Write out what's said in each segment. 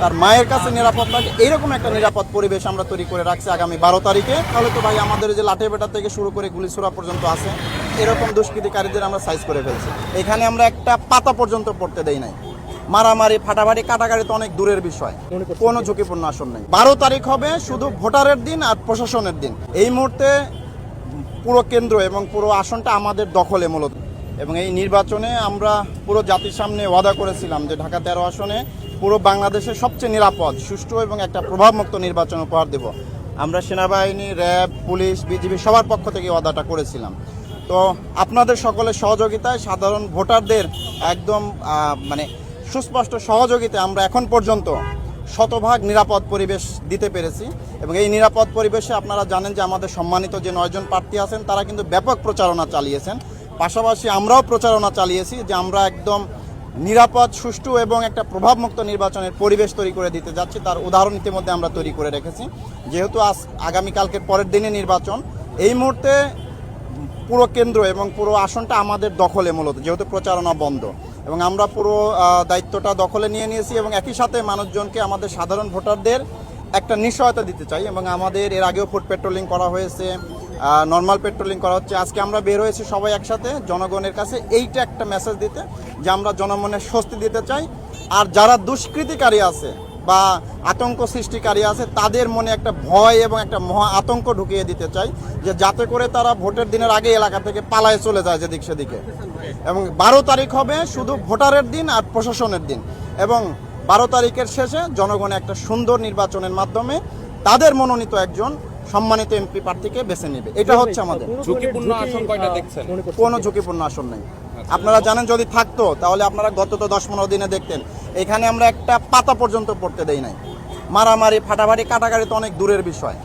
তার মায়ের কাছে নিরাপদ থাকে এইরকম একটা নিরাপদ পরিবেশ আমরা তৈরি করে রাখছি আগামী 12 তারিখে। তাহলে তো ভাই আমাদের যে লাঠিপেটা থেকে শুরু করে গুলিছোড়া পর্যন্ত আছে এরকম দুষ্কৃতিকারীদের আমরা সাইজ করে ফেলছি। এখানে আমরা একটা পাতা পর্যন্ত পড়তে দেই নাই। মারামারি ফাটাফাটি কাটাকাটি তো অনেক দূরের বিষয়, কোনো ঝুঁকিপূর্ণ আসন নেই। 12 তারিখ হবে শুধু ভোটারের দিন আর প্রশাসনের দিন। এই মুহূর্তে পুরো কেন্দ্র এবং পুরো আসনটা আমাদের দখলে মূলত, এবং এই নির্বাচনে আমরা পুরো জাতির সামনে ওয়াদা করেছিলাম যে ঢাকা 13 আসনে পুরো বাংলাদেশের সবচেয়ে নিরাপদ, সুষ্ঠু এবং একটা প্রভাবমুক্ত নির্বাচন উপহার দেব। আমরা সেনাবাহিনী, র্যাব, পুলিশ, বিজিবি সবার পক্ষ থেকে ওয়াদাটা করেছিলাম। তো আপনাদের সকলের সহযোগিতায়, সাধারণ ভোটারদের একদম সুস্পষ্ট সহযোগিতায় আমরা এখন পর্যন্ত শতভাগ নিরাপদ পরিবেশ দিতে পেরেছি। এবং এই নিরাপদ পরিবেশে আপনারা জানেন যে আমাদের সম্মানিত যে 9 জন প্রার্থী আছেন তারা কিন্তু ব্যাপক প্রচারণা চালিয়েছেন। পাশাপাশি আমরাও প্রচারণা চালিয়েছি যে আমরা একদম নিরাপদ, সুষ্ঠু এবং একটা প্রভাবমুক্ত নির্বাচনের পরিবেশ তৈরি করে দিতে যাচ্ছি। তার উদাহরণ ইতিমধ্যে আমরা তৈরি করে রেখেছি। যেহেতু আগামীকালকের পরের দিনে নির্বাচন, এই মুহূর্তে পুরো কেন্দ্র এবং পুরো আসনটা আমাদের দখলে মূলত, যেহেতু প্রচারণা বন্ধ, এবং আমরা পুরো দায়িত্বটা দখলে নিয়ে নিয়েছি। এবং একই সাথে মানুষজনকে, আমাদের সাধারণ ভোটারদের একটা নিশ্চয়তা দিতে চাই। এবং আমাদের এর আগেও ফুট পেট্রোলিং করা হয়েছে, নর্মাল পেট্রোলিং করা হচ্ছে। আজকে আমরা বের হয়েছি সবাই একসাথে জনগণের কাছে এইটা একটা মেসেজ দিতে যে আমরা জনমনে স্বস্তি দিতে চাই। আর যারা দুষ্কৃতিকারী আছে বা আতঙ্ক সৃষ্টিকারী আছে তাদের মনে একটা ভয় এবং একটা মহা আতঙ্ক ঢুকিয়ে দিতে চাই, যে যাতে করে তারা ভোটের দিনের আগে এলাকা থেকে পালায় চলে যায় যেদিক সেদিকে। এবং 12 তারিখ হবে শুধু ভোটারের দিন আর প্রশাসনের দিন, এবং 12 তারিখের শেষে জনগণ একটা সুন্দর নির্বাচনের মাধ্যমে তাদের মনোনীত একজন সম্মানিত এমপি প্রার্থীকে বেছে নেবে। এটা হচ্ছে আমাদের। ঝুঁকিপূর্ণ আসন কয়টা দেখছেন? কোনো ঝুঁকিপূর্ণ আসন নেই। আপনারা জানেন যদি থাকতো তাহলে আপনারা গত 10-15 দিনে দেখতেন এখানে আমরা একটা পাতা পর্যন্ত পড়তে দেই নাই। মারামারি ফাটাফাটি কাটাকাটি তো অনেক দূরের বিষয়।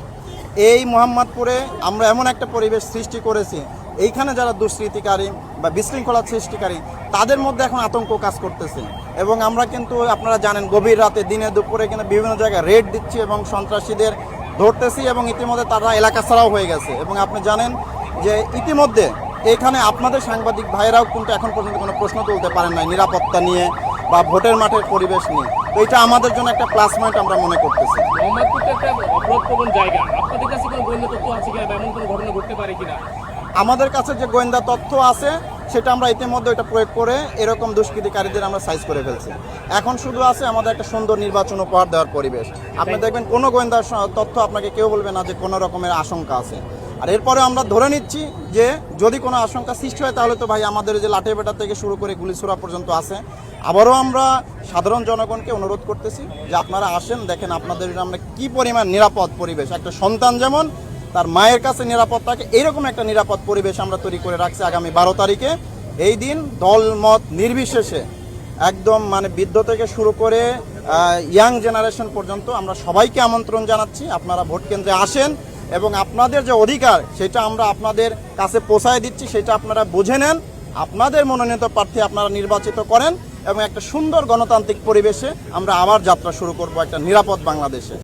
এই মোহাম্মদপুরে আমরা এমন একটা পরিবেশ সৃষ্টি করেছি, এইখানে যারা দুষ্কৃতিকারী বা বিশৃঙ্খলা সৃষ্টিকারী তাদের মধ্যে এখন আতঙ্ক কাজ করতেছে। এবং আমরা কিন্তু আপনারা জানেন গভীর রাতে, দিনে দুপুরে কিন্তু বিভিন্ন জায়গায় রেড দিচ্ছি এবং সন্ত্রাসীদের ধরতেছি, এবং ইতিমধ্যে তারা এলাকা ছাড়াও হয়ে গেছে। এবং আপনি জানেন যে ইতিমধ্যে এখানে আপনাদের সাংবাদিক ভাইরাও কিন্তু এখন পর্যন্ত কোনো প্রশ্ন তুলতে পারেন নাই নিরাপত্তা নিয়ে বা ভোটের মাঠের পরিবেশ নিয়ে। তো এটা আমাদের জন্য একটা প্লাস পয়েন্ট আমরা মনে করতেছি। আমাদের কাছে যে গোয়েন্দা তথ্য আছে সেটা আমরা ইতিমধ্যে এটা প্রয়োগ করে এরকম দুষ্কৃতিকারীদের আমরা সাইজ করে ফেলছি। এখন শুধু আছে আমাদের একটা সুন্দর নির্বাচন উপহার দেওয়ার পরিবেশ। আপনি দেখবেন কোনো গোয়েন্দার তথ্য আপনাকে কেউ বলবে না যে কোনো রকমের আশঙ্কা আছে। আর এরপরে আমরা ধরে নিচ্ছি যে যদি কোনো আশঙ্কা সৃষ্টি হয় তাহলে তো ভাই আমাদের যে লাঠিপেটা থেকে শুরু করে গুলিছোড়া পর্যন্ত আছে। আবারও আমরা সাধারণ জনগণকে অনুরোধ করতেছি যে আপনারা আসেন, দেখেন আপনাদের আমরা কি পরিমাণ নিরাপদ পরিবেশ, একটা সন্তান যেমন তার মায়ের কাছে নিরাপদ থাকে এইরকম একটা নিরাপদ পরিবেশ আমরা তৈরি করে রাখছি আগামী 12 তারিখে। এই দিন দল মত নির্বিশেষে একদম বৃদ্ধ থেকে শুরু করে ইয়াং জেনারেশন পর্যন্ত আমরা সবাইকে আমন্ত্রণ জানাচ্ছি আপনারা ভোট কেন্দ্রে আসেন, এবং আপনাদের যে অধিকার সেটা আমরা আপনাদের কাছে পৌঁছায় দিচ্ছি, সেটা আপনারা বুঝে নেন, আপনাদের মনোনীত প্রার্থী আপনারা নির্বাচিত করেন, এবং একটা সুন্দর গণতান্ত্রিক পরিবেশে আমরা আবার যাত্রা শুরু করব একটা নিরাপদ বাংলাদেশে।